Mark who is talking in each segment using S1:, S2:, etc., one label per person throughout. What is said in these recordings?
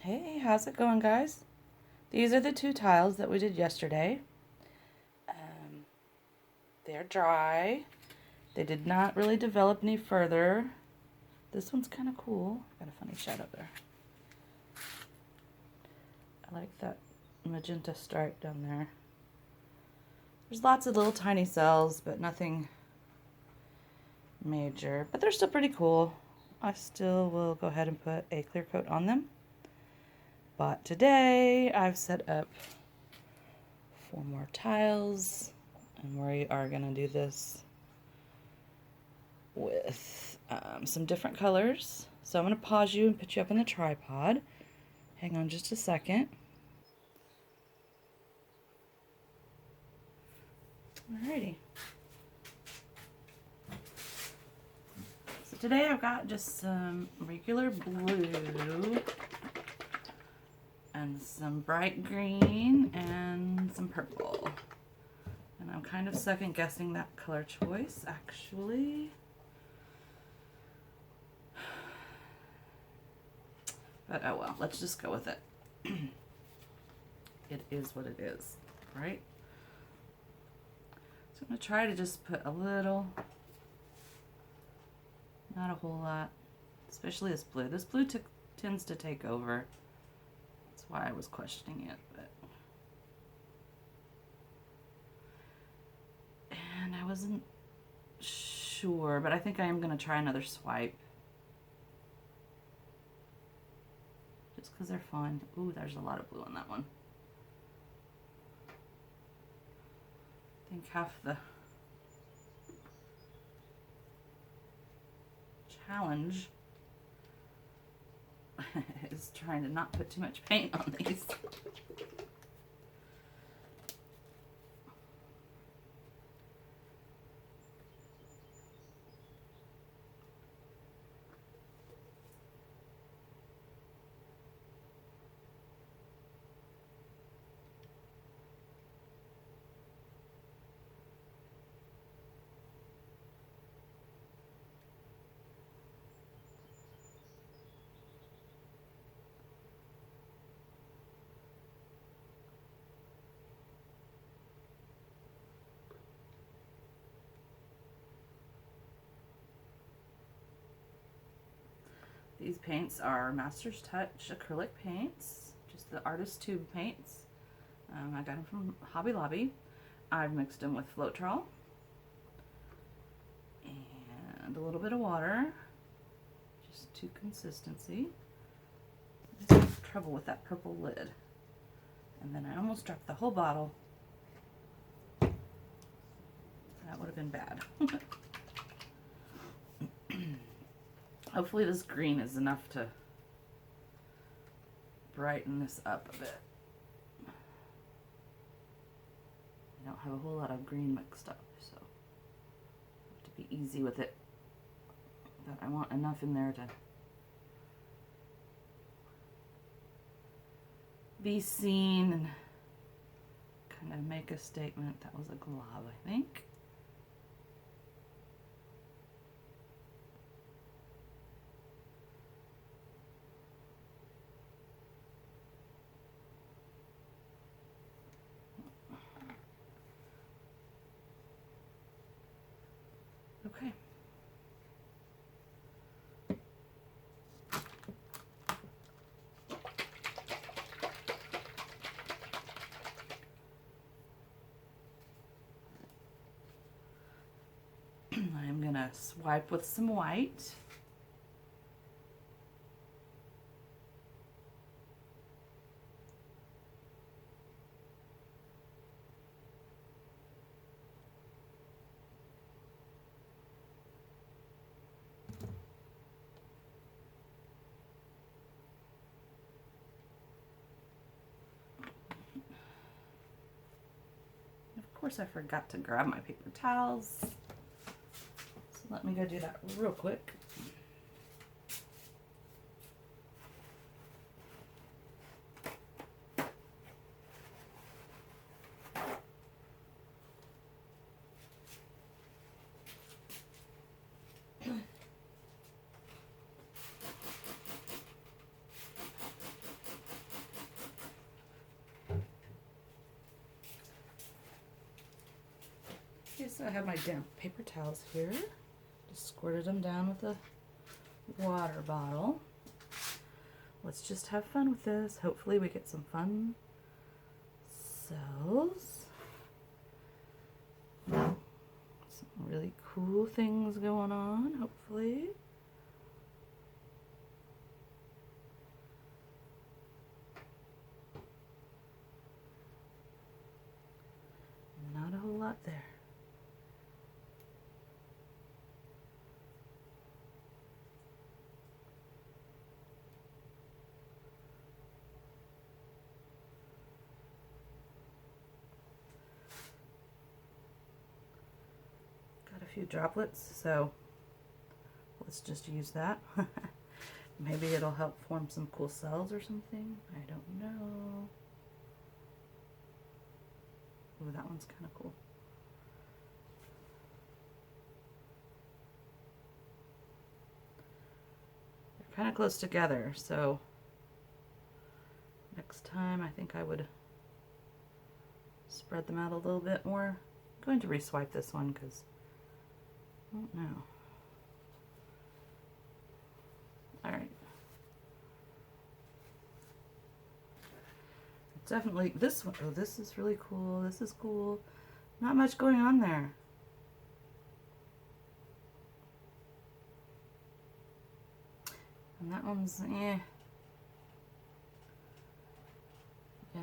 S1: Hey, how's it going, guys? These are the two tiles that we did yesterday. They're dry. They did not really develop any further. This one's kind of cool. Got a funny shadow there. I like that magenta stripe down there. There's lots of little tiny cells, but nothing major. But they're still pretty cool. I still will go ahead and put a clear coat on them. But today I've set up 4 more tiles, and we are going to do this with some different colors. So I'm going to pause you and put you up on the tripod. Hang on just a second. Alrighty. So today I've got just some regular blue and some bright green and some purple. And I'm kind of second guessing that color choice, actually. But oh well, let's just go with it. It is what it is, right? So I'm going to try to just put a little, not a whole lot, especially this blue. This blue tends to take over. That's why I was questioning it. And I wasn't sure, but I think I am going to try another swipe. Just because they're fun. Ooh, there's a lot of blue on that one. I think half the challenge is trying to not put too much paint on these. These paints are Master's Touch acrylic paints, just the artist tube paints. I got them from Hobby Lobby. I've mixed them with Floetrol and a little bit of water, just to consistency. I have trouble with that purple lid. And then I almost dropped the whole bottle. That would have been bad. Hopefully this green is enough to brighten this up a bit. I don't have a whole lot of green mixed up, so I have to be easy with it. But I want enough in there to be seen and kind of make a statement. That was a glob, I think. Okay. I'm going to swipe with some white. Of course, I forgot to grab my paper towels. So let me go do that real quick. So I have my damp paper towels here. Just squirted them down with a water bottle. Let's just have fun with this. Hopefully we get some fun cells. Some really cool things going on, hopefully. Not a whole lot there. Got a few droplets, so let's just use that. Maybe it'll help form some cool cells or something. I don't know. Ooh, that one's kind of cool. They're kind of close together, so next time I think I would spread them out a little bit more. I'm going to reswipe this one because I don't know. Alright. Definitely this one. Oh, this is really cool. This is cool. Not much going on there. And that one's eh. Yeah.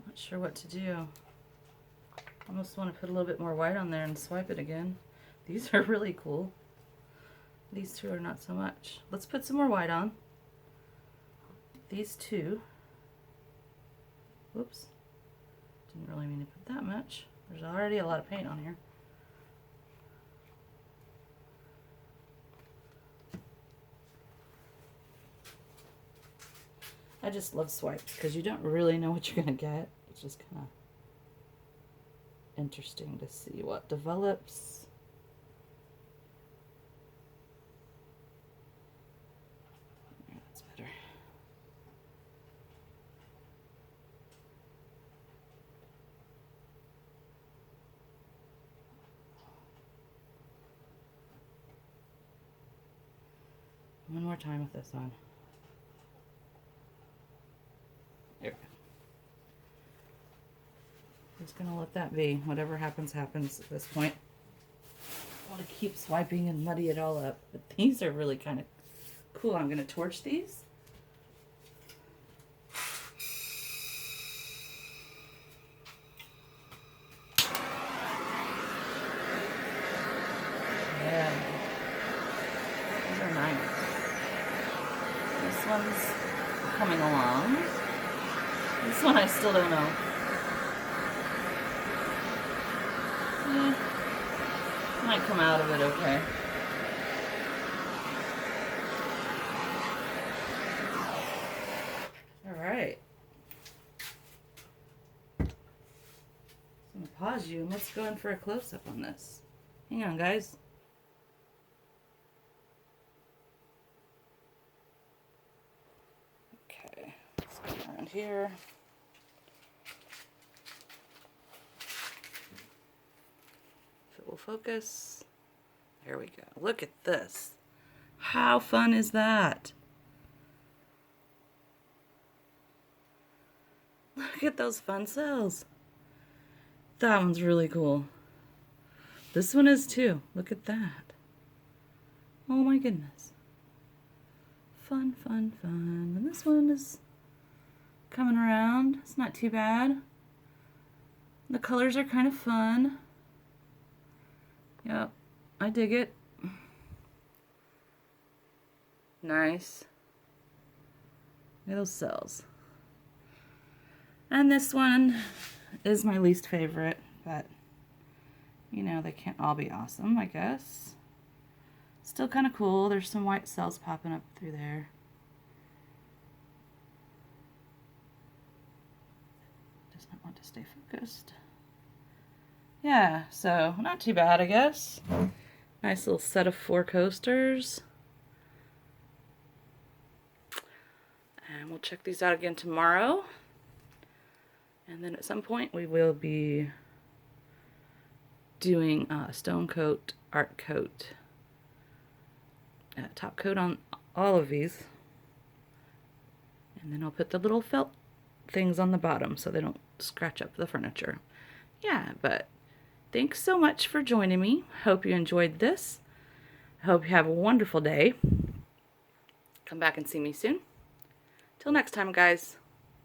S1: Not sure what to do. Almost want to put a little bit more white on there and swipe it again. These are really cool. These two are not so much. Let's put some more white on. These two. Whoops. Didn't really mean to put that much. There's already a lot of paint on here. I just love swipes because you don't really know what you're going to get. It's just kind of interesting to see what develops. Yeah, that's better. One more time with this on. There we go. Just gonna let that be. Whatever happens, happens at this point. I want to keep swiping and muddy it all up, but these are really kind of cool. I'm gonna torch these. Yeah, these are nice. This one's coming along. This one I still don't know. Yeah, might come out of it okay. Alright. So I'm going to pause you and let's go in for a close-up on this. Hang on, guys. Okay, let's go around here. If it will focus. There we go. Look at this. How fun is that? Look at those fun cells. That one's really cool. This one is too. Look at that. Oh my goodness. Fun, fun, fun. And this one is coming around. It's not too bad. The colors are kind of fun. Yep, I dig it. Nice. Look at those cells. And this one is my least favorite, but you know, they can't all be awesome, I guess. Still kind of cool. There's some white cells popping up through there. Does not want to stay focused. Yeah, so not too bad, I guess. Nice little set of 4 coasters. And we'll check these out again tomorrow. And then at some point we will be doing stone coat, art coat, top coat on all of these. And then I'll put the little felt things on the bottom so they don't scratch up the furniture. Yeah, but thanks so much for joining me. Hope you enjoyed this. I hope you have a wonderful day. Come back and see me soon. Till next time, guys.